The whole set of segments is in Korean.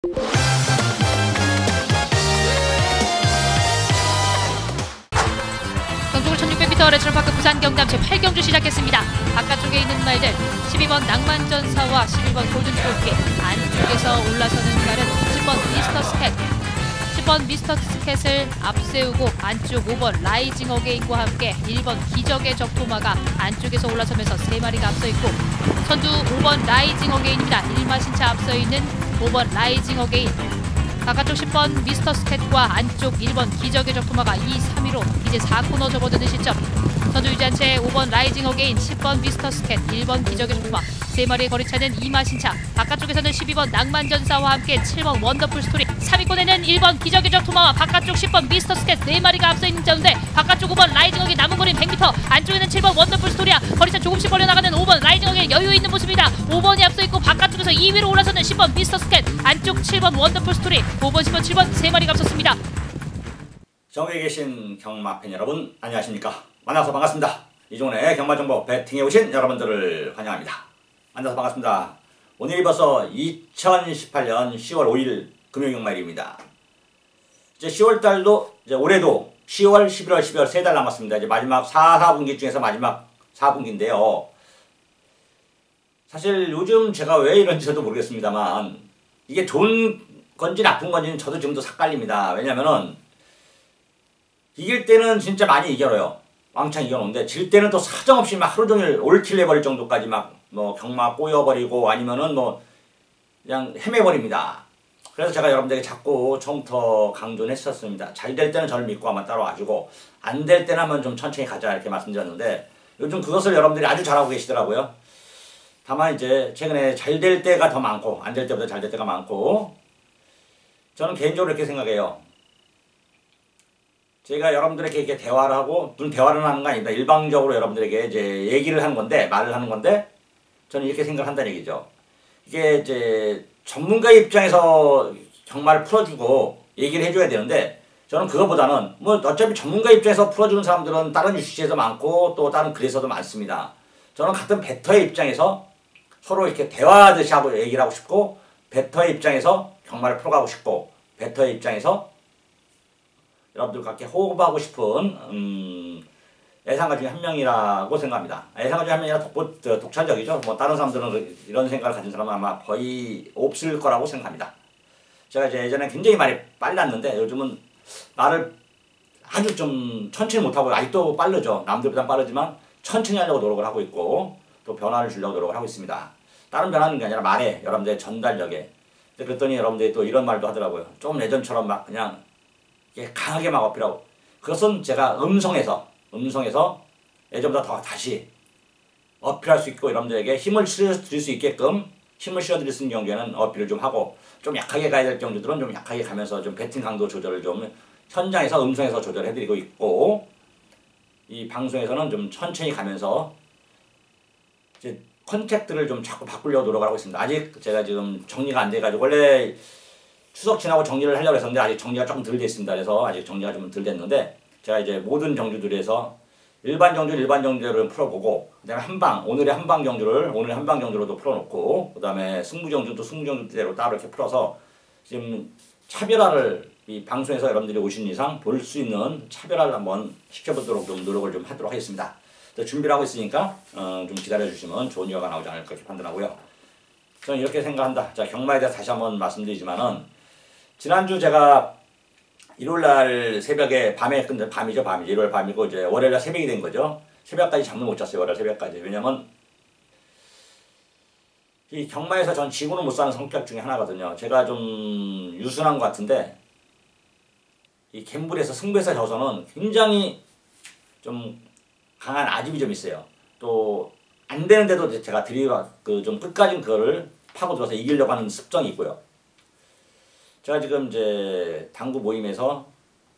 경주골 1600m 레츠런파크 부산 경남 제8경주 시작했습니다. 바깥쪽에 있는 말들 12번 낭만전사와 11번 골든트로피, 안쪽에서 올라서는 말은 10번 미스터 스캣, 10번 미스터 스캣을 앞세우고 안쪽 5번 라이징 어게인과 함께 1번 기적의 적토마가 안쪽에서 올라서면서 3마리가 앞서있고, 선두 5번 라이징 어게인입니다. 1마신차 앞서있는 5번 라이징 어게인, 바깥쪽 10번 미스터 스캣과 안쪽 1번 기적의 적토마가 2, 3위로 이제 4코너 접어드는 시점. 선두 유지한 채 5번 라이징 어게인, 10번 미스터 스캣, 1번 기적의 적토마, 3마리의 거리차는 2마신차. 바깥쪽에서는 12번 낭만전사와 함께 7번 원더풀 스토리, 3위권에는 1번 기적의 적토마와 바깥쪽 10번 미스터 스캣 4마리가 앞서 있는 가운데 바깥쪽 5번 라이징 어게인 남은 거리는 100m, 안쪽에는 7번 원더풀 스토리야. 거리차 조금씩 벌려나가는 5번 라이징 어게인 여유 있는 모습입니다. 5번이 앞서 있고 바깥쪽에서 2위로 올라서는 10번 미스터 스캣, 안쪽 7번 원더풀 스토리, 5번, 10번, 7번 3마리가 앞섰습니다. 전국에 계신 경마팬 여러분 안녕하십니까? 만나서 반갑습니다. 이종훈의 경마정보 배팅에 오신 여러분들을 환영합니다. 만나서 반갑습니다. 오늘이 벌써 2018년 10월 5일 금요경마일입니다. 이제 10월달도 이제 올해도 10월, 11월, 12월 3달 남았습니다. 이제 마지막 4분기 중에서 마지막 4분기인데요. 사실 요즘 제가 왜 이런지 저도 모르겠습니다만 이게 좋은 건지 나쁜 건지는 저도 지금도 삭갈립니다. 왜냐면은 이길 때는 진짜 많이 이겨요. 왕창 이겨놓는데 질 때는 또 사정없이 막 하루 종일 올킬 내버릴 정도까지 막 뭐 경마 꼬여버리고 아니면은 뭐 그냥 헤매버립니다. 그래서 제가 여러분들에게 자꾸 처음부터 강조는 했었습니다. 잘 될 때는 저를 믿고 한번 따라와주고 안 될 때는 한번 좀 천천히 가자 이렇게 말씀드렸는데 요즘 그것을 여러분들이 아주 잘하고 계시더라고요. 다만 이제 최근에 잘 될 때가 더 많고 안 될 때보다 잘 될 때가 많고, 저는 개인적으로 이렇게 생각해요. 제가 여러분들에게 이렇게 대화를 하고, 무슨 대화를 하는 거 아닙니다. 일방적으로 여러분들에게 이제 얘기를 하는 건데, 말을 하는 건데, 저는 이렇게 생각한다는 얘기죠. 이게 이제 전문가 입장에서 경마를 풀어주고 얘기를 해줘야 되는데, 저는 그거보다는 뭐 어차피 전문가 입장에서 풀어주는 사람들은 다른 유시에서 많고 또 다른 글에서도 많습니다. 저는 같은 베터의 입장에서 서로 이렇게 대화하듯이 하고 얘기를 하고 싶고, 베터의 입장에서 경마를 풀어가고 싶고, 베터의 입장에서 여러분들과 함께 호흡하고 싶은 애상가 중에 한 명이라고 생각합니다. 애상가 중에 한 명이라 독창적이죠. 뭐 다른 사람들은 이런 생각을 가진 사람은 아마 거의 없을 거라고 생각합니다. 제가 이제 예전에 굉장히 말이 빨랐는데 요즘은 말을 아주 좀 천천히 못하고, 아직도 빠르죠. 남들보다 빠르지만 천천히 하려고 노력을 하고 있고 또 변화를 주려고 노력을 하고 있습니다. 다른 변화는 게 아니라 말에, 여러분들의 전달력에. 그랬더니 여러분들이 또 이런 말도 하더라고요. 좀 예전처럼 막 그냥 강하게 막 어필하고. 그것은 제가 음성에서 예전보다 더 다시 어필할 수 있고 여러분들에게 힘을 실어드릴 수 있게끔 힘을 실어드릴 수 있는 경우에는 어필을 좀 하고, 좀 약하게 가야 될 경주들은 좀 약하게 가면서 좀 배팅 강도 조절을 좀 현장에서 음성에서 조절해드리고 있고, 이 방송에서는 좀 천천히 가면서 이제 컨셉들을 좀 자꾸 바꾸려고 노력을 하고 있습니다. 아직 제가 지금 정리가 안 돼가지고, 원래 추석 지나고 정리를 하려고 했었는데 아직 정리가 조금 덜 됐습니다. 그래서 아직 정리가 좀 덜 됐는데, 제가 이제 모든 경주들에서 일반 경주를 풀어보고, 그 다음에 오늘의 한방 경주로도 풀어놓고, 그 다음에 승부 경주대로 따로 이렇게 풀어서 지금 차별화를 이 방송에서 여러분들이 오신 이상 볼 수 있는 차별화를 한번 시켜보도록 좀 노력을 좀 하도록 하겠습니다. 준비를 하고 있으니까 좀 기다려주시면 좋은 결과가 나오지 않을까 그렇게 판단하고요. 저는 이렇게 생각한다. 자, 경마에 대해서 다시 한번 말씀드리지만은, 지난주 제가 일요일날 새벽에 밤이죠. 1월 밤이고 이제 월요일날 새벽이 된 거죠. 새벽까지 잠을 못 잤어요. 월요일 새벽까지. 왜냐면 이 경마에서 전 지고는 못 사는 성격 중에 하나거든요. 제가 좀 유순한 것 같은데, 이 갬블에서 승부에서 져서는 굉장히 좀 강한 아집이 좀 있어요. 또 안 되는데도 제가 좀 끝까지 그거를 파고들어서 이기려고 하는 습성이 있고요. 제가 지금 이제 당구 모임에서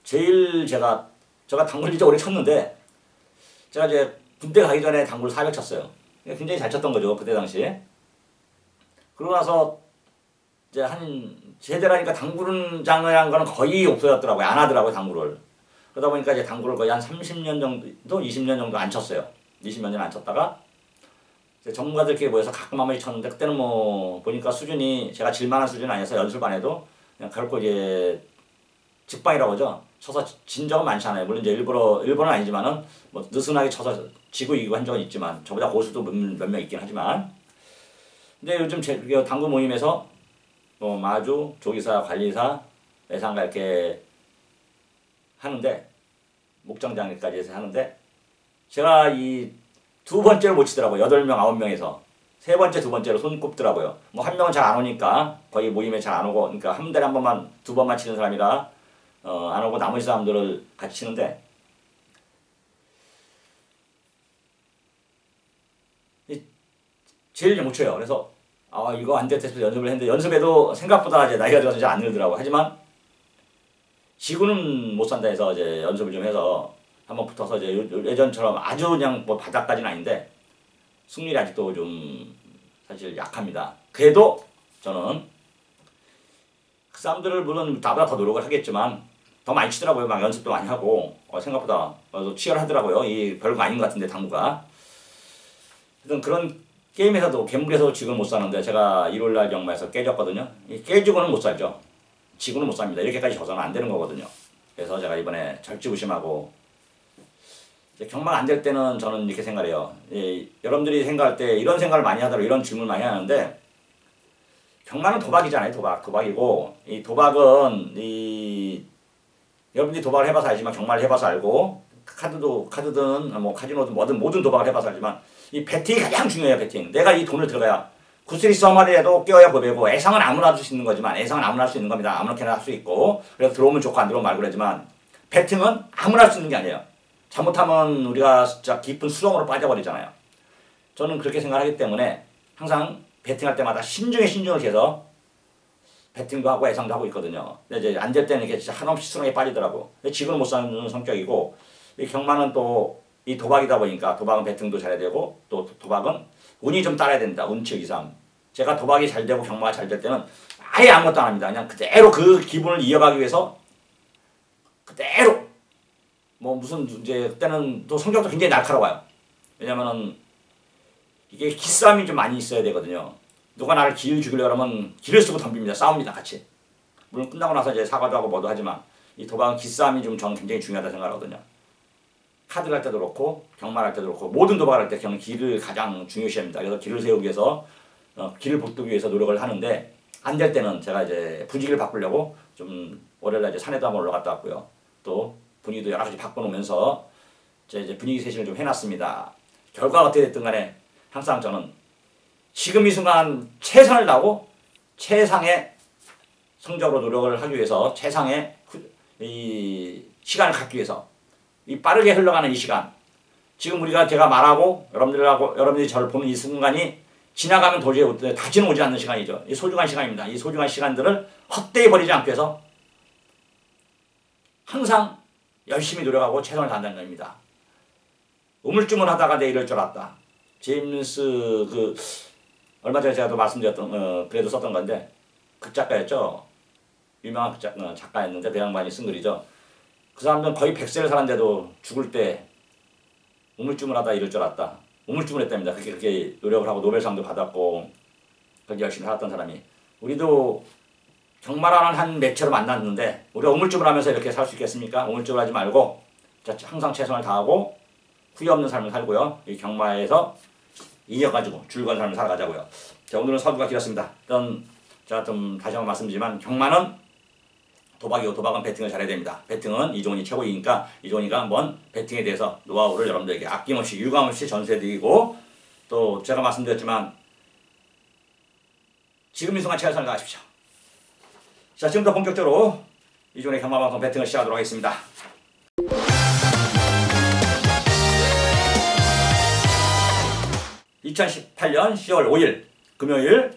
제일 제가 당구를 진짜 오래 쳤는데, 제가 이제 군대 가기 전에 당구를 400 쳤어요. 굉장히 잘 쳤던 거죠, 그때 당시에. 그러고 나서 이제 제대로 하니까 당구장이라는 거는 거의 없어졌더라고요. 안 하더라고요, 당구를. 그러다 보니까 이제 당구를 거의 한 30년 정도, 20년 정도 안 쳤어요. 20년 안 쳤다가 이제 전문가들끼리 모여서 가끔 한 번씩 쳤는데 그때는 뭐 보니까 수준이 제가 질만한 수준이 아니어서 연습 안 해도 그냥 결코 이제 직방이라고 하죠. 쳐서 진 적은 많지 않아요. 물론 이제 일본은 아니지만은 뭐 느슨하게 쳐서 지고 이기고 한 적은 있지만 저보다 고수도 몇 명 있긴 하지만 근데 요즘 제 당구 모임에서 뭐 마주, 조기사, 관리사, 외상가 이렇게 하는데 목장장까지 해서 하는데 제가 이 두 번째를 못 치더라고요. 8명, 9명에서. 세 번째, 두 번째로 손 꼽더라고요. 뭐 한 명은 잘 안 오니까 거의 모임에 잘 안 오고 그러니까 한 달에 한 번만, 두 번만 치는 사람이라 안 오고 나머지 사람들을 같이 치는데 제일 못 쳐요. 그래서 이거 안 됐다 싶어서 연습을 했는데 연습해도 생각보다 이제 나이가 들어서 이제 안 늘더라고. 하지만 지구는 못 산다 해서 이제 연습을 좀 해서 한번 붙어서 이제 예전처럼 아주 그냥 뭐 바닥까지는 아닌데 승률이 아직도 좀 사실 약합니다. 그래도 저는 그 사람들을 물론 나보다 더 노력을 하겠지만 더 많이 치더라고요. 막 연습도 많이 하고 생각보다 치열하더라고요. 이 별거 아닌 것 같은데 당구가. 하여튼 그런 게임에서도 갬블에서 지금 못 사는데 제가 일요일날 경마에서 깨졌거든요. 깨지고는 못 살죠. 지고는 못 삽니다. 이렇게까지 져서는 안 되는 거거든요. 그래서 제가 이번에 절지부심하고 경마가 안 될 때는 저는 이렇게 생각해요. 여러분들이 생각할 때 이런 생각을 많이 하더라고요. 이런 질문을 많이 하는데 경마는 도박이잖아요. 도박이고 이 도박은 여러분들이 도박을 해봐서 알지만 경마를 해봐서 알고 카드든 뭐 카지노든 뭐든 모든 도박을 해봐서 알지만 이 배팅이 가장 중요해요. 배팅. 내가 이 돈을 들어가야 구슬이 써마리라도 깨어야 법이고 애상은 아무나 할 수 있는 거지만 애상은 아무나 할 수 있는 겁니다. 아무렇게나 할 수 있고 그래서 들어오면 좋고 안 들어오면 말고 그러지만 배팅은 아무나 할 수 있는 게 아니에요. 잘못하면 우리가 진짜 깊은 수렁으로 빠져버리잖아요. 저는 그렇게 생각하기 때문에 항상 배팅할 때마다 신중에 신중을 해서 배팅도 하고 애상도 하고 있거든요. 근데 이제 안 될 때는 이렇게 진짜 한없이 수렁에 빠지더라고. 근데 지금은 못 사는 성격이고 이 경마는 또 이 도박이다 보니까 도박은 배팅도 잘해야 되고 또 도박은 운이 좀 따라야 된다. 운치 이상. 제가 도박이 잘 되고 경마가 잘 될 때는 아예 아무것도 안 합니다. 그냥 그대로 그 기분을 이어가기 위해서 그대로 뭐 무슨 이제 그때는 또 성격도 굉장히 날카로워요. 왜냐면은 이게 기싸움이 좀 많이 있어야 되거든요. 누가 나를 기를 죽이려고 하면 기를 쓰고 덤빕니다. 싸웁니다. 같이. 물론 끝나고 나서 이제 사과도 하고 뭐도 하지만 이 도박은 기싸움이 좀 저는 굉장히 중요하다 생각하거든요. 카드 할 때도 그렇고 경마할 때도 그렇고 모든 도박을 할 때 저는 기를 가장 중요시합니다. 그래서 기를 세우기 위해서 기를 붙들기 위해서 노력을 하는데 안 될 때는 제가 이제 분위기를 바꾸려고 좀 월요일날 이제 산에도 한번 올라갔다 왔고요. 또 분위기도 여러 가지 바꿔놓으면서 이제 분위기 세신을 좀 해놨습니다. 결과가 어떻게 됐든 간에 항상 저는 지금 이 순간 최선을 다하고 최상의 성적으로 노력을 하기 위해서 최상의 이 시간을 갖기 위해서 이 빠르게 흘러가는 이 시간 지금 제가 말하고 여러분들이 저를 보는 이 순간이 지나가면 도저히 다시는 오지 않는 시간이죠. 이 소중한 시간입니다. 이 소중한 시간들을 헛되이 버리지 않기 위해서 항상 열심히 노력하고 최선을 다한다는 겁니다. 우물쭈물하다가 내 이럴 줄 알았다. 제임스 얼마 전에 제가 또 말씀드렸던 그래도 썼던 건데 그 작가였죠. 유명한 작가였는데 그 양반이 쓴 글이죠. 그 사람들은 거의 100세를 살았는데도 죽을 때 우물쭈물하다 이럴 줄 알았다. 우물쭈물했답니다. 그렇게 노력을 하고 노벨상도 받았고 그렇게 열심히 살았던 사람이. 우리도 경마라는 한 매체로 만났는데 우리가 우물쭈물하면서 이렇게 살 수 있겠습니까? 우물쭈물하지 말고 항상 최선을 다하고 후회 없는 삶을 살고요. 이 경마에서 이겨가지고 즐거운 삶을 살아가자고요. 자, 오늘은 서두가 길었습니다. 제가 좀 다시 한번 말씀드리지만 경마는 도박이고 도박은 배팅을 잘해야 됩니다. 배팅은 이종훈이 최고이니까 이종훈이가 한번 배팅에 대해서 노하우를 여러분들에게 아낌없이 유감없이 전수해드리고 또 제가 말씀드렸지만 지금 이 순간 최선을 다하십시오. 자, 지금부터 본격적으로 이종훈의 경마방송 배팅을 시작하도록 하겠습니다. (2018년 10월 5일) 금요일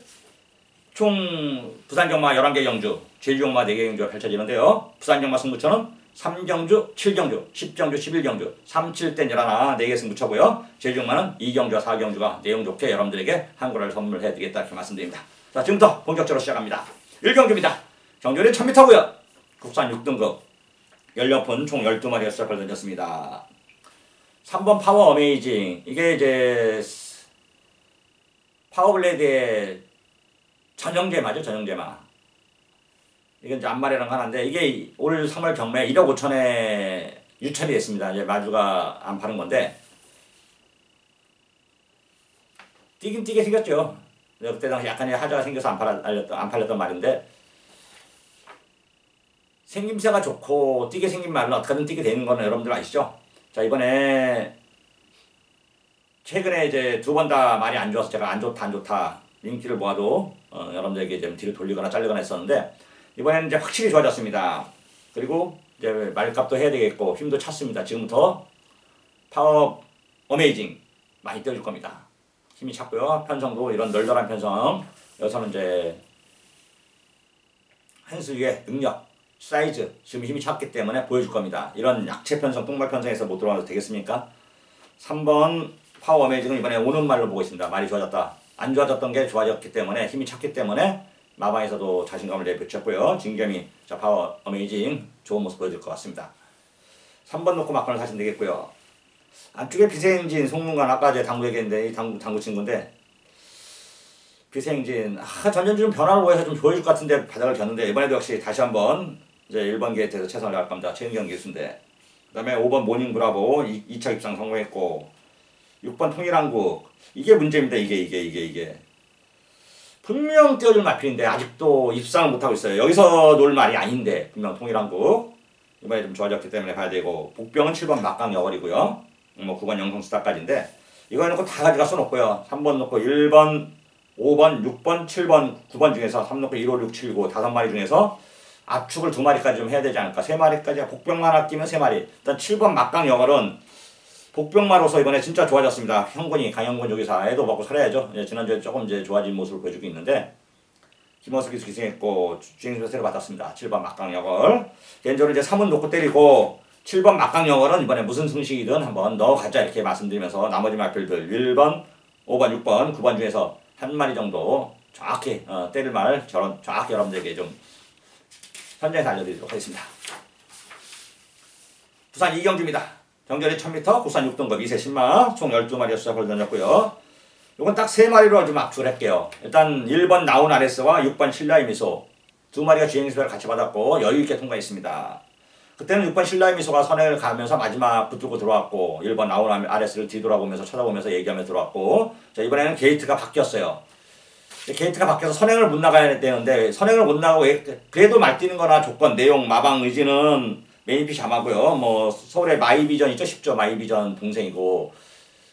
총 부산경마 11개 경주, 제주경마 4개 경주가 펼쳐지는데요. 부산경마 승부처는 3경주, 7경주, 10경주, 11경주, 37대 11, 4개 승부처고요. 제주경마는 2경주와 4경주가 내용 좋게 여러분들에게 한 구를 선물해드리겠다 이렇게 말씀드립니다. 자, 지금부터 본격적으로 시작합니다. 1경주입니다. 경주는 1000m고요. 국산 6등급 연령폰 총 12마리가 시작을 던졌습니다. 3번 파워 어메이징. 이게 이제 파워블레이드의 전형제마죠, 전형제마. 이건 이제 안말이라는 거 하나인데, 이게 올 3월 경매에 1억 5천에 유찰이 됐습니다. 이제 마주가 안 파는 건데, 뛰긴 뛰게 생겼죠. 그때 당시 약간의 하자가 생겨서 안 팔렸던 말인데, 생김새가 좋고 뛰게 생긴 말은 어떻게든 뛰게 되는 거는 여러분들 아시죠? 자, 이번에 최근에 이제 두 번 다 말이 안 좋아서 제가 안 좋다 링키를 모아도 여러분들에게 좀 뒤를 돌리거나 잘리거나 했었는데, 이번에는 이제 확실히 좋아졌습니다. 그리고 이제 말값도 해야 되겠고 힘도 찼습니다. 지금부터 파워 어메이징 많이 떼어줄 겁니다. 힘이 찼고요. 편성도 이런 널널한 편성. 여기서는 이제 한수 위에 능력, 사이즈, 지금 힘이 찼기 때문에 보여줄 겁니다. 이런 약체 편성, 똥말 편성에서 못 들어가도 되겠습니까? 3번 파워 어메이징은 이번에 오는 말로 보고 있습니다. 말이 좋아졌다. 안 좋아졌던 게 좋아졌기 때문에, 힘이 찼기 때문에 마방에서도 자신감을 내비쳤고요. 진겸이 자 파워 어메이징 좋은 모습 보여줄 것 같습니다. 3번 놓고 막판을 사시면 되겠고요. 안쪽에 비세행진 송문관 아까 제 당구 얘기했는데, 이 당구 친구인데, 비세행진 전전주 좀 변화를 보여서 좀 보여줄 것 같은데 바닥을 겼는데, 이번에도 역시 다시 한번 이제 1번 게이트에서 최선을 다할 겁니다. 최은경 기수인데, 그 다음에 5번 모닝 브라보 2차 입상 성공했고, 6번 통일한국, 이게 문제입니다. 이게 분명 띄워줄 마필인데 아직도 입상을 못하고 있어요. 여기서 놀 말이 아닌데, 분명 통일한국 이번에 좀 좋아졌기 때문에 봐야 되고, 복병은 7번 막강 여걸이고요. 뭐 9번 영성스타까지인데, 이거 해놓고 다 가져갈 수는 없고요. 3번 놓고 1번, 5번, 6번, 7번, 9번 중에서 3 놓고 1, 5, 6, 7, 9 5마리 중에서 압축을 2마리까지 좀 해야 되지 않을까. 3마리까지 복병만 아끼면 3마리. 일단 7번 막강 여걸은 복병마로서 이번에 진짜 좋아졌습니다. 형군이 강형군 조기사 애도 먹고 살아야죠. 지난주에 조금 이제 좋아진 모습을 보여주고 있는데, 김원석 기수 기승했고 주행수 세를 받았습니다. 7번 막강여걸. 개인적으로 이제 3은 놓고 때리고 7번 막강여걸은 이번에 무슨 승식이든 한번 넣어가자 이렇게 말씀드리면서, 나머지 말필들 1번, 5번, 6번, 9번 중에서 한 마리 정도 정확히 때릴 말 정확히 여러분들에게 좀 현장에서 알려드리도록 하겠습니다. 부산 이경주입니다. 정절이 1000m, 국산 6등급 2세 10마, 총 12마리의 수작을 던졌고요. 요건 딱 3마리로 좀 압축을 할게요. 일단 1번 나온 아레스와 6번 신라의 미소 2마리가 주행수를 같이 받았고 여유있게 통과했습니다. 그때는 6번 신라의 미소가 선행을 가면서 마지막 붙들고 들어왔고, 1번 나온 아레스를 뒤돌아보면서 쳐다보면서 얘기하면서 들어왔고, 자 이번에는 게이트가 바뀌었어요. 게이트가 바뀌어서 선행을 못 나가야 되는데, 선행을 못 나가고 그래도 말뛰는 거나 조건, 내용, 마방 의지는 메인피 자마고요. 뭐 서울의 마이비전 있죠. 10조 마이비전 동생이고,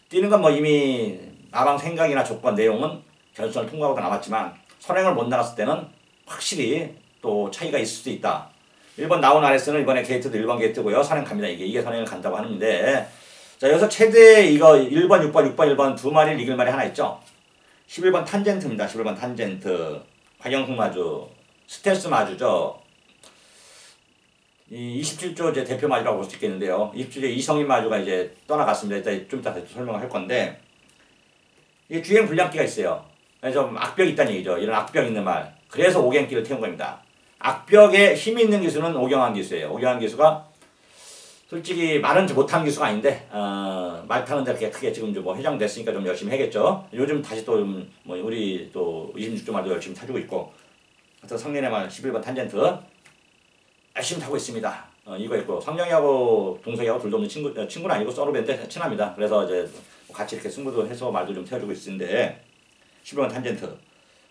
뛰는 건 뭐 이미 마방 생각이나 조건, 내용은 결선을 통과하고 남았지만, 선행을 못 나갔을 때는 확실히 또 차이가 있을 수도 있다. 1번 나온 아레스는 이번에 게이트도 1번 게이트고요. 선행 갑니다. 이게 선행을 간다고 하는데, 자 여기서 최대 이거 1번, 6번, 6번, 1번 2마리를 이길 말이 하나 있죠. 11번 탄젠트입니다. 11번 탄젠트. 박영숙 마주, 스텔스 마주죠. 이 27조 이제 대표 마주라고 볼 수 있겠는데요. 27조 이성인 마주가 이제 떠나갔습니다. 일단 좀 이따 설명을 할 건데, 이게 주행 불량기가 있어요. 좀 악벽이 있다는 얘기죠. 이런 악벽 있는 말. 그래서 오갱기를 태운 겁니다. 악벽에 힘이 있는 기수는 오경환 기수예요. 오경환 기수가 솔직히 말은 못한 기수가 아닌데, 말 타는데 그렇게 크게 지금 뭐 회장 됐으니까 좀 열심히 해야겠죠. 요즘 다시 또 뭐 우리 또 26조 말도 열심히 타주고 있고, 하여튼 성년의 말 11번 탄젠트 열심히 타고 있습니다. 이거 있고, 성령이하고 동석이하고 둘도 없는 친구는 아니고 서로인데 친합니다. 그래서 이제 같이 이렇게 승부도 해서 말도 좀 태워주고 있는데, 11번 탄젠트.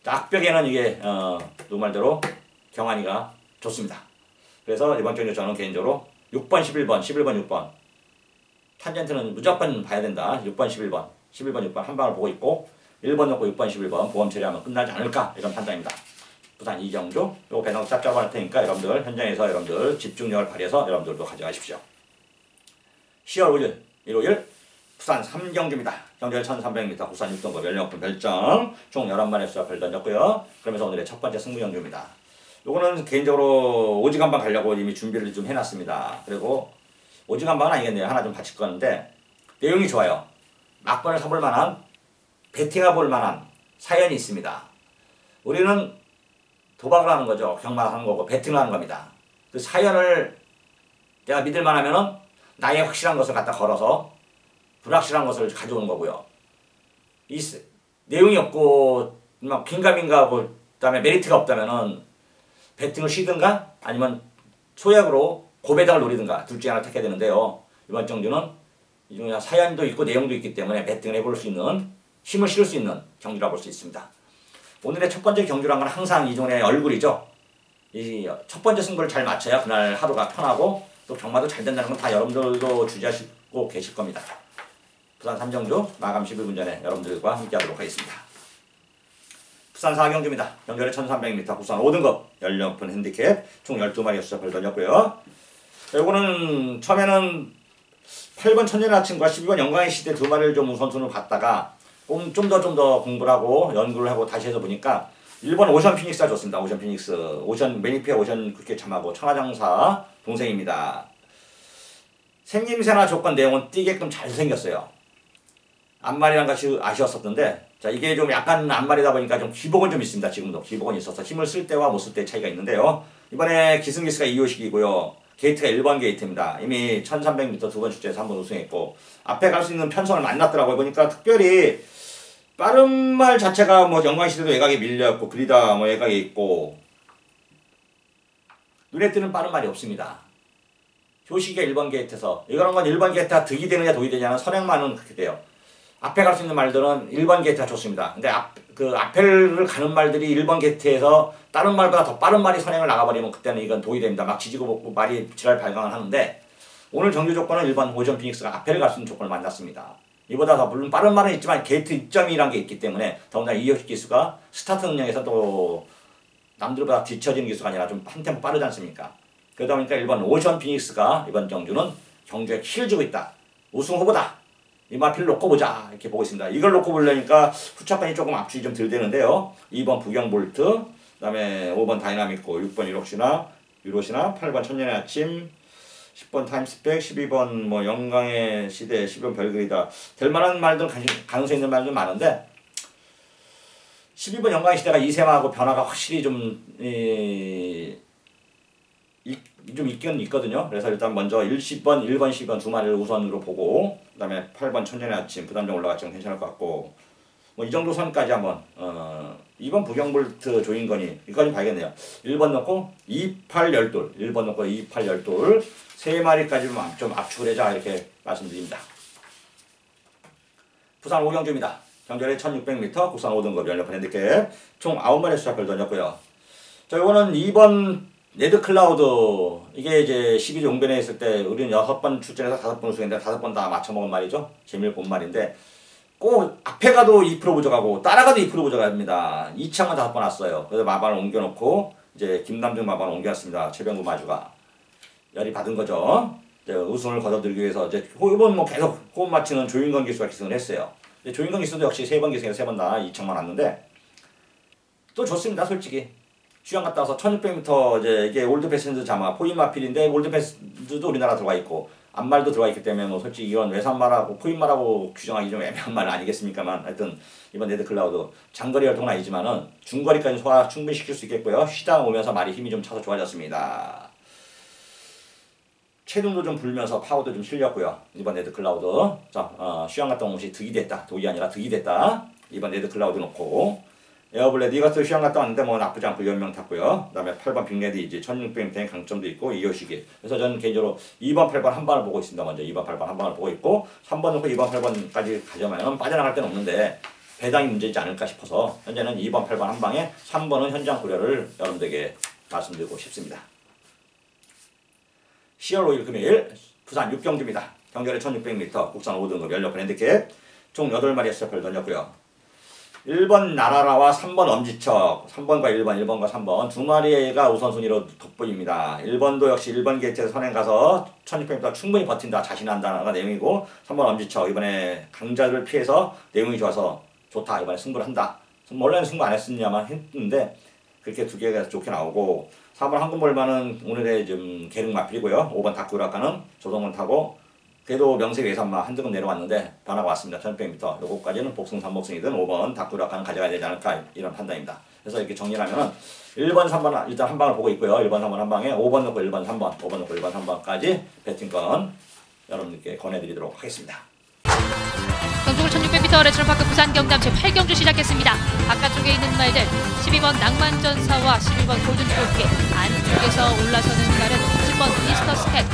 악벽에는 이게 누구말대로 경환이가 좋습니다. 그래서 이번 경기 저는 개인적으로 6번, 11번, 11번, 6번 탄젠트는 무조건 봐야 된다. 6번, 11번, 11번, 6번 한 방을 보고 있고, 1번 넣고 6번, 11번 보험 처리하면 끝나지 않을까, 이런 판단입니다. 부산 이경주, 요거 배낭 짭짭 할 테니까 여러분들 현장에서 여러분들 집중력을 발휘해서 여러분들도 가져가십시오. 10월 5일 일요일 부산 3경주입니다. 경주열 1300m, 국산 6등급 연령품 별점 총 11마리의 수작을 던졌고요. 그러면서 오늘의 첫 번째 승부 경주입니다. 요거는 개인적으로 오지간방 가려고 이미 준비를 좀 해놨습니다. 그리고 오지간방은 아니겠네요. 하나 좀 받칠 거는데, 내용이 좋아요. 막번을 사볼 만한, 베팅해 볼 만한 사연이 있습니다. 우리는 도박을 하는 거죠. 경마를 하는 거고 베팅을 하는 겁니다. 그 사연을 내가 믿을 만하면은 나의 확실한 것을 갖다 걸어서 불확실한 것을 가져오는 거고요. 내용이 없고 막 긴가민가하고 그다음에 메리트가 없다면은 배팅을 쉬든가 아니면 소액으로 고배당을 노리든가 둘 중에 하나 택해야 되는데요. 이번 정주는 이 중에 사연도 있고 내용도 있기 때문에 배팅을 해볼 수 있는 힘을 실을 수 있는 경주라고 볼 수 있습니다. 오늘의 첫 번째 경주란 건 항상 이종의 얼굴이죠. 이 첫 번째 승부를 잘 맞춰야 그날 하루가 편하고 또 경마도 잘 된다는 건 다 여러분들도 주지하시고 계실 겁니다. 부산 3경주 마감 11분 전에 여러분들과 함께하도록 하겠습니다. 부산 4경주입니다. 경주는 1300m 국산 5등급 연령분 핸디캡 총 12마리의 수작을 던졌고요. 요거는 처음에는 8번 천년의 아침과 12번 영광의 시대 두 마리를 좀 우선순위로 봤다가 좀 더 공부를 하고 연구를 하고 다시 해서 보니까 1번 오션 피닉스가 좋습니다. 오션 피닉스. 오션 매니피아 오션 그렇게 참하고 천하장사 동생입니다. 생김새나 조건 내용은 띄게끔 잘 생겼어요. 앞말이란 것이 아쉬웠었는데 자 이게 좀 약간 앞말이다 보니까 좀 기복은 좀 있습니다. 지금도 기복은 있어서 힘을 쓸 때와 못 쓸 때 차이가 있는데요. 이번에 기승기스가 2호식이고요. 게이트가 1번 게이트입니다. 이미 1300m 두 번 출제해서 한 번 우승했고 앞에 갈 수 있는 편성을 만났더라고요. 보니까 특별히 빠른 말 자체가 뭐 영광시대도 외곽에 밀려있고 그리다 뭐 외곽에 있고 눈에 띄는 빠른 말이 없습니다. 효식이 1번 게이트에서 이거는 건 1번 게이트가 득이 되느냐 독이 되느냐는 선행만은 그렇게 돼요. 앞에 갈 수 있는 말들은 1번 게이트가 좋습니다. 근데 앞에를 가는 말들이 1번 게이트에서 다른 말보다 더 빠른 말이 선행을 나가버리면 그때는 이건 독이 됩니다. 막 지지고 볶고 말이 지랄 발광을 하는데 오늘 정규 조건은 1번 오션 피닉스가 앞에를 갈 수 있는 조건을 만났습니다. 이보다 더 물론 빠른 말은 있지만 게이트 입점이란 게 있기 때문에 더군다나 이효식 기수가 스타트 능력에서 또 남들보다 뒤처지는 기수가 아니라 좀 한 템포 빠르지 않습니까? 그러다 보니까 1번 오션 피닉스가 이번 경주는 경주에 키를 주고 있다. 우승 후보다. 이 마필을 놓고 보자 이렇게 보고 있습니다. 이걸 놓고 보려니까 후차권이 조금 압축이 좀 덜 되는데요. 2번 부경볼트, 그 다음에 5번 다이나믹고, 6번 유로시나, 8번 천년의 아침, 10번 타임스펙, 12번 뭐 영광의 시대, 12번 별그리다. 될 만한 말들 가능성 있는 말들 많은데 12번 영광의 시대가 이세마하고 변화가 확실히 좀 있긴 있거든요. 그래서 일단 먼저 1번, 12번 두 마리를 우선으로 보고 그 다음에 8번 천년의 아침 부담 좀 올라갔지만 괜찮을 것 같고 뭐 이 정도 선까지 한번 2번 부경볼트 조인건이 이까지 봐야겠네요. 1번 넣고 28, 12 1번 넣고 28, 12 세 마리까지만 좀 압축을 해자 이렇게 말씀드립니다. 부산 5경주입니다. 경주에 1600m 국산 5등급 연료판 핸디캡 총 9마리 수작을 던졌고요. 자 이거는 2번 레드클라우드 이게 이제 12조 용변에 있을 때 우리는 6번 출전해서 5번 우승했는데 5번 다 맞춰먹은 말이죠. 재미를 본 말인데 꼭 앞에 가도 2% 부족하고 따라가도 2% 부족합니다. 이창만 5번 왔어요. 그래서 마반을 옮겨놓고 이제 김남중 마반을 옮겨놨습니다. 최병구 마주가 열이 받은 거죠. 이제 우승을 거둬들기 위해서 이제 이번 뭐 계속 호흡 맞추는 조인건 기수가 기승을 했어요. 조인건 기수도 역시 3번 기승해서 3번 다 2창만 왔는데 또 좋습니다. 솔직히 휴양 갔다 와서 1600m 이제 이게 올드 패센저 자마 포인마필인데 올드 패센저도 우리나라 들어가 있고 앞말도 들어가 있기 때문에 뭐 솔직히 이건 외산말하고 포인말하고 규정하기 좀 애매한 말 아니겠습니까만 하여튼 이번 레드클라우드 장거리 활동은 아니지만은 중거리까지 소화 충분히 시킬 수 있겠고요. 쉬다 오면서 말이 힘이 좀 차서 좋아졌습니다. 체중도 좀 불면서 파워도 좀 실렸고요. 이번 레드클라우드 자 휴양 갔다 온 것이 득이 됐다. 독이 아니라 득이 됐다. 이번 레드클라우드 놓고 에어블레드 이것도 휴양 갔다 왔는데 뭐 나쁘지 않고 연명 탔고요. 그 다음에 8번 빅레디 이제 1600m의 강점도 있고 이효식이. 그래서 저는 개인적으로 2번 8번 한 방을 보고 있습니다. 먼저 2번 8번 한 방을 보고 있고 3번 놓고 2번 8번까지 가져가면 빠져나갈 데는 없는데 배당이 문제이지 않을까 싶어서 현재는 2번 8번 한 방에 3번은 현장 고려를 여러분들에게 말씀드리고 싶습니다. 10월 5일 금요일 부산 6경주입니다. 경주에 1600m 국산 5등급 연료판 핸디캡 총 8마리의 스텝을 던졌고요. 1번 나라라와 3번 엄지척 3번과 1번과 3번 두 마리가 우선순위로 돋보입니다. 1번도 역시 1번 게이트에서 선행 가서 1600m 충분히 버틴다 자신한다는 내용이고 3번 엄지척 이번에 강자를 피해서 내용이 좋아서 좋다 이번에 승부를 한다. 원래는 승부 안 했었냐만 했는데 그렇게 두 개가 좋게 나오고 4번 황금볼만은 오늘의 좀 계륵 마필이고요. 5번 다크우라카는 조성문 타고 그래도 명색 예산마 한 등급 내려왔는데 변화가 왔습니다. 1600m 요거까지는 복승 3복승이든 5번 다크우라카는 가져가야 되지 않을까 이런 판단입니다. 그래서 이렇게 정리하면은 1번 3번 일단 한 방을 보고 있고요. 1번 3번 한 방에 5번 넣고 1번 3번 5번 넣고 1번 3번까지 배팅권 여러분들께 권해드리도록 하겠습니다. 경북을 1600m 레츠런파크 부산 경남 제8경주 시작했습니다. 바깥쪽에 있는 말들 12번 낭만전사와 11번 골든트로피, 안쪽에서 올라서는 말은 10번 미스터 스캣,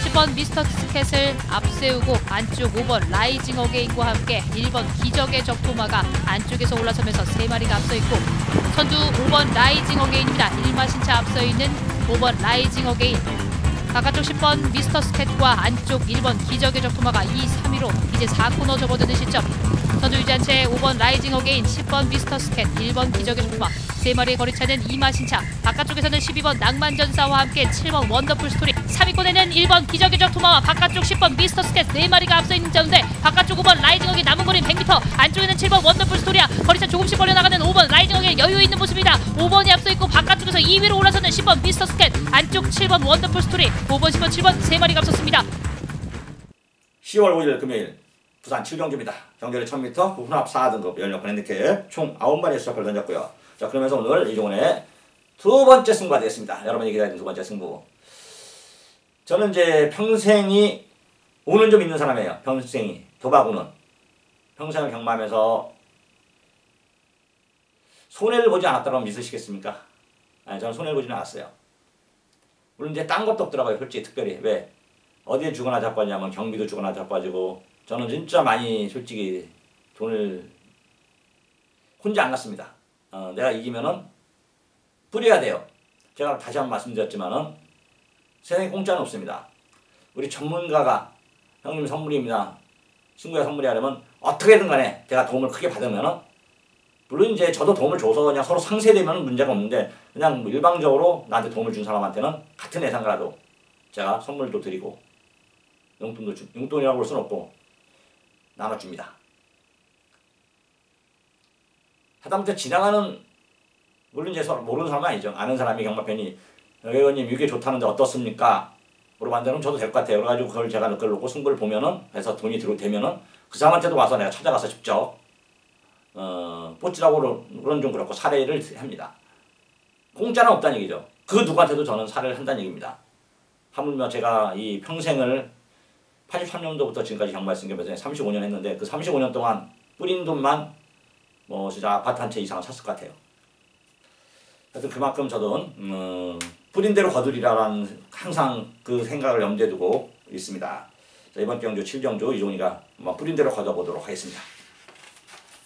10번 미스터 스캣을 앞세우고 안쪽 5번 라이징 어게인과 함께 1번 기적의 적토마가 안쪽에서 올라서면서 3마리가 앞서 있고, 선두 5번 라이징 어게인입니다. 1마신차 앞서 있는 5번 라이징 어게인, 바깥쪽 10번 미스터 스캣과 안쪽 1번 기적의 적토마가 2, 3위로 이제 4코너 접어드는 시점. 선두 유지한 채 5번 라이징 어게인, 10번 미스터 스캣, 1번 기적의 적토마, 3마리의 거리차는 2마신차. 바깥쪽에서는 12번 낭만전사와 함께 7번 원더풀 스토리, 3위권에는 1번 기적의 적토마와 바깥쪽 10번 미스터 스캣 4마리가 앞서 있는 가운데 바깥쪽 5번 라이징 어게인 남은 거리는 100m, 안쪽에는 7번 원더풀 스토리야. 거리차 조금씩 벌려나가는 5번 라이징 어게인 여유 있는 모습입니다. 5번이 앞서 있고 바깥쪽에서 2위로 올라서는 10번 미스터 스캣, 안쪽 7번 원더풀 스토리, 5번 10번 7번 3마리가 앞섰습니다. 10월 5일 금요일 부산 7경주입니다. 경주를 1000m 혼합 4등급 연력권 핸디캡 총 9마리의 수작을 던졌고요. 자, 그러면서 오늘 이종훈의 두 번째 승부가 되겠습니다. 여러분이 기다리는 두 번째 승부. 저는 이제 평생이 운은 좀 있는 사람이에요. 평생이 도박운은. 평생을 경마하면서 손해를 보지 않았다고 믿으시겠습니까? 아니, 저는 손해를 보지는 않았어요. 물론 이제 딴 것도 없더라고요. 솔직히 특별히. 왜? 어디에 주거나 자빠지냐면 경비도 주거나 자빠지고, 저는 진짜 많이 솔직히 돈을 혼자 안 갔습니다. 내가 이기면은 뿌려야 돼요. 제가 다시 한번 말씀드렸지만은 세상에 공짜는 없습니다. 우리 전문가가 형님 선물입니다, 친구야 선물이 하려면 어떻게든 간에 제가 도움을 크게 받으면은, 물론 이제 저도 도움을 줘서 그냥 서로 상쇄되면 문제가 없는데, 그냥 일방적으로 나한테 도움을 준 사람한테는 같은 예상가라도 제가 선물도 드리고 용돈이라고 볼 수는 없고 나눠줍니다. 하다못해 지나가는, 물론 이제 서로 모르는 사람은 아니죠. 아는 사람이 경마편이 의원님 이게 좋다는데 어떻습니까? 물어봤는데 저도 될 것 같아요. 그래가지고 그걸 제가 그걸 놓고 승부를 보면은, 해서 돈이 되면은 그 사람한테도 와서 내가 찾아가서 직접 뽀찌라고 그런 좀 그렇고 사례를 합니다. 공짜는 없다는 얘기죠. 그 누구한테도 저는 사례를 한다는 얘기입니다. 하물며 제가 이 평생을 83년도부터 지금까지 경마했으니까 35년 했는데, 그 35년 동안 뿌린 돈만 뭐 진짜 아파트 한 채 이상은 샀을 것 같아요. 하여튼 그만큼 저는 뿌린 대로 거두리라는 항상 그 생각을 염두에 두고 있습니다. 자, 이번 경주 7경주 이종훈이가 뿌린 대로 거둬보도록 하겠습니다.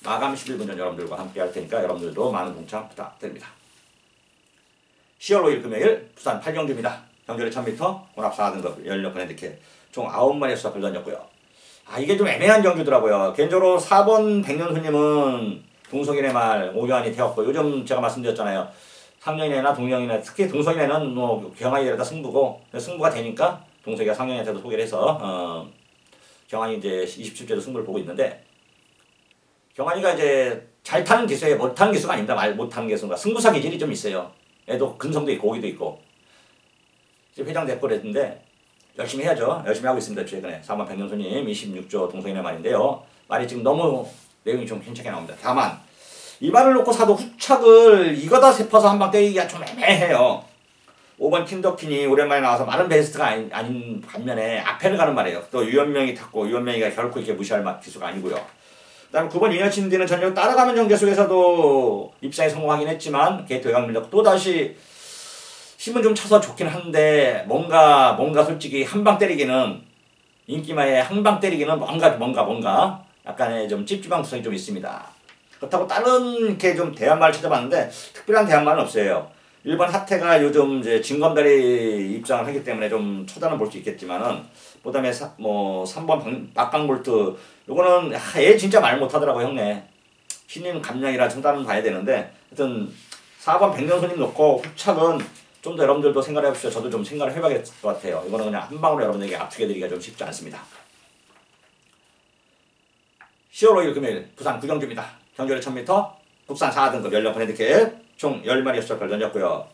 마감 11분 전 여러분들과 함께 할 테니까 여러분들도 많은 동참 부탁드립니다. 10월 5일 금요일 부산 8경주입니다. 경주를 1000m 혼합 4등급 연력권 핸디캡 총 9마리의 수작을 던졌고요. 이게 좀 애매한 경주더라고요. 개인적으로 4번 백년수님은 동석이네 말 오교환이 되었고, 요즘 제가 말씀드렸잖아요. 상년이나 동영이나 특히 동석이네는 뭐 경환이 되다 승부고, 승부가 되니까 동석이가 상년한테도 소개를 해서 경환이 이제 27주에도 승부를 보고 있는데, 경환이가 이제 잘 타는 기수에 못 타는 기수가 아닙니다. 말 못하는 기수가 승부사 기질이 좀 있어요. 애도 근성도 있고 오기도 있고. 이제 회장 됐고 그랬는데 열심히 해야죠. 열심히 하고 있습니다. 최근에 4번 백년수님 26조 동석이네 말인데요. 말이 지금 너무 내용이 좀 괜찮게 나옵니다. 다만 이 말을 놓고 사도 후착을 이거다 싶어서 한 방 때리기가 좀 애매해요. 5번 킨더킨이 오랜만에 나와서 마른 베스트가 아닌 반면에 앞에를 가는 말이에요. 또 유현명이 탔고, 유현명이가 결코 이렇게 무시할 기수가 아니고요. 그 다음에 9번 이녀친디는 전혀 따라가는 전개 속에서도 입상에 성공하긴 했지만 게이트 외곽 밀렸고, 또다시 힘은 좀 차서 좋긴 한데 뭔가 솔직히 한 방 때리기는, 인기마에 한 방 때리기는 뭔가 약간의 좀 찝찝한 구성이 좀 있습니다. 그렇다고 다른 이렇게 좀 대한말을 찾아봤는데 특별한 대한말은 없어요. 1번 하태가 요즘 이제 진검다리 입장을 하기 때문에 좀 쳐다는 볼 수 있겠지만은, 그다음에 뭐 3번 막강볼트 요거는 얘 진짜 말 못하더라고 형네. 신인 감량이라 청단은 봐야 되는데, 하여튼 4번 백년손님 놓고 후착은 좀 더 여러분들도 생각해 보십시오. 저도 좀 생각을 해봐야 될 것 같아요. 이거는 그냥 한 방으로 여러분에게 압축해 드리기가 좀 쉽지 않습니다. 10월 5일 금요일 부산 9경주입니다. 경주를 1000m 국산 4등급 연령권 핸디캡 총 10마리의 수작을 던졌고요.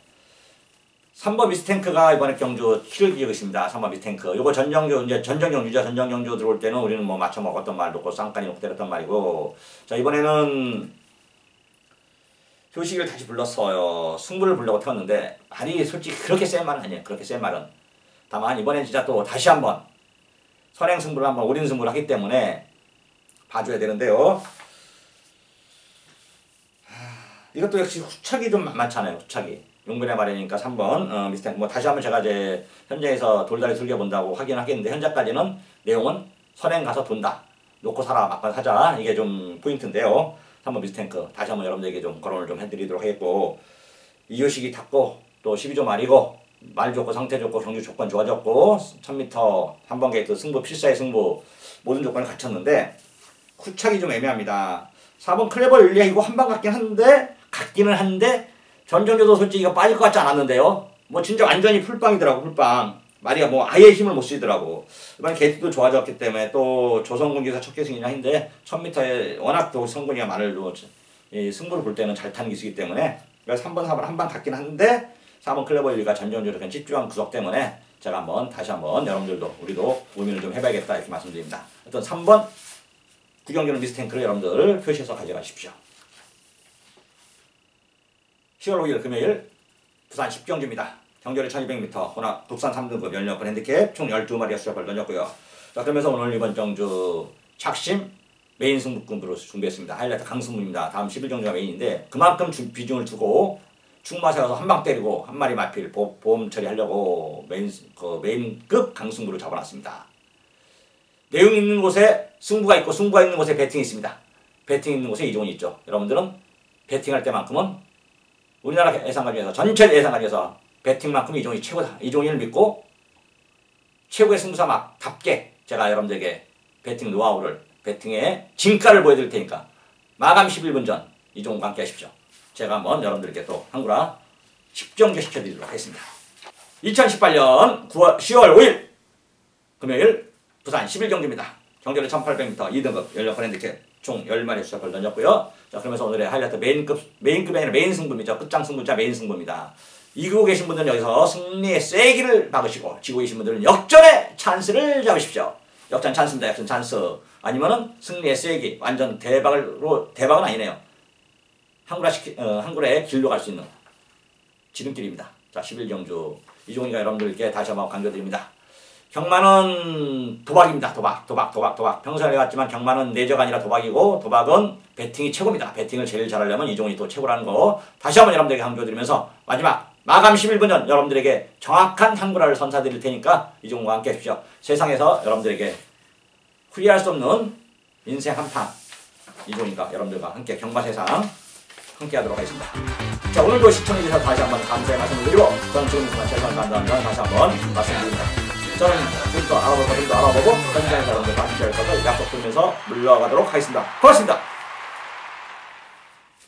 3번 미스탱크가 이번에 경주 7을 기고 있습니다. 3번 미스탱크. 요거 이제 전정경주죠. 전정경주 들어올 때는 우리는 뭐 맞춰 먹었던 말 놓고 쌍까니 놓고 때렸던 말이고, 자, 이번에는 효식이를 다시 불렀어요. 승부를 부르려고 태웠는데 말이 솔직히 그렇게 센 말은 아니에요. 그렇게 센 말은. 다만 이번엔 진짜 또 다시 한번 선행 승부를 한번 올인 승부를 하기 때문에 봐줘야 되는데요. 이것도 역시 후착이 좀 만만찮아요. 후착이. 용변의 말이니까 3번 미스탱크. 뭐 다시 한번 제가 이제 현장에서 돌다리 즐겨본다고 확인하겠는데 현재까지는 내용은 선행 가서 돈다. 놓고 사라. 막판 사자. 이게 좀 포인트인데요. 3번 미스탱크. 다시 한번 여러분들에게 좀 거론을 좀 해드리도록 하겠고 이효식이 탔고 또 12조 말이고 말 좋고 상태 좋고 경주 조건 좋아졌고 1000m 한 번 게이트 승부 필사의 승부 모든 조건을 갖췄는데 후착이 좀 애매합니다. 4번 클레버 율리아 이거 한 방 같기는 한데 전전조도 솔직히 이거 빠질 것 같지 않았는데요. 뭐 진짜 완전히 풀빵이더라고. 풀빵. 마리가 뭐 아예 힘을 못 쓰더라고. 이번에 게이트도 좋아졌기 때문에 또 조성군 기사 첫 계승이냐 했는데 1000m에 워낙 또 성군이가 말을 이 승부를 볼 때는 잘 타는 기수이기 때문에 그래서 3번 4번 한 방 같긴 한데 4번 클레버 율리가 전전조도 그냥 집중한 구석 때문에 제가 다시 한번 여러분들도 우리도 고민을 좀 해봐야겠다 이렇게 말씀드립니다. 어떤 3번 구경기는 미스탱크를 여러분들 표시해서 가져가십시오. 10월 5일 금요일 부산 10경주입니다. 경주를 1200m 혼합 국산 3등급 연령권 핸디캡 총 12마리가 수렵을 던졌고요. 자 그러면서 오늘 이번 경주 착심 메인 승부급으로 준비했습니다. 하이라이트 강승부입니다. 다음 11경주가 메인인데 그만큼 비중을 두고 충마세 가서 한 방 때리고 한 마리 마필 보험 처리하려고 메인급 강승부를 잡아놨습니다. 내용 있는 곳에 승부가 있고 승부가 있는 곳에 배팅이 있습니다. 배팅 있는 곳에 이종이 있죠. 여러분들은 배팅할 때만큼은 우리나라 예상가 중에서 전체 예상가 중에서 배팅만큼 이종이 최고다. 이종이를 믿고 최고의 승부사막답게 제가 여러분들에게 배팅 노하우를 배팅의 진가를 보여드릴 테니까 마감 11분 전 이종과 함께 하십시오. 제가 한번 여러분들께 또 한구라 10경주 시켜드리도록 하겠습니다. 2018년 10월 5일 금요일 부산 11경주입니다. 경주는 1800m 2등급 연령권 핸디캡 총 10마리 수작을 던졌고요. 자 그러면서 오늘의 하이라이트 메인급이 아니라 메인 승부입니다. 끝장 승부자 메인 승부입니다. 이기고 계신 분들은 여기서 승리의 쐐기를 박으시고 지고 계신 분들은 역전의 찬스를 잡으십시오. 역전 찬스입니다. 역전 찬스. 아니면은 승리의 쐐기 완전 대박은 아니네요. 한글의 길로 갈 수 있는 지름길입니다. 자 11경주 이종이가 여러분들께 다시 한번 강조드립니다. 경마는 도박입니다. 도박. 평소에 해왔지만 경마는 내저가 아니라 도박이고 도박은 배팅이 최고입니다. 배팅을 제일 잘하려면 이종이 또 최고라는 거 다시 한번 여러분들에게 강조드리면서 마감 11분 전 여러분들에게 정확한 한구라를 선사드릴 테니까 이종과 함께 하십시오. 세상에서 여러분들에게 후회할 수 없는 인생 한판 이종이가 여러분들과 함께 경마세상 함께 하도록 하겠습니다. 자 오늘도 시청해주셔서 다시 한번 감사의 말씀을 드리고 저는 지금 최선을 다한다는 다시 한번 말씀드립니다. 저는 지금부터 알아보고 현장에서 여러분들과 함께 할 것을 약속드리면서 물러가도록 하겠습니다. 고맙습니다.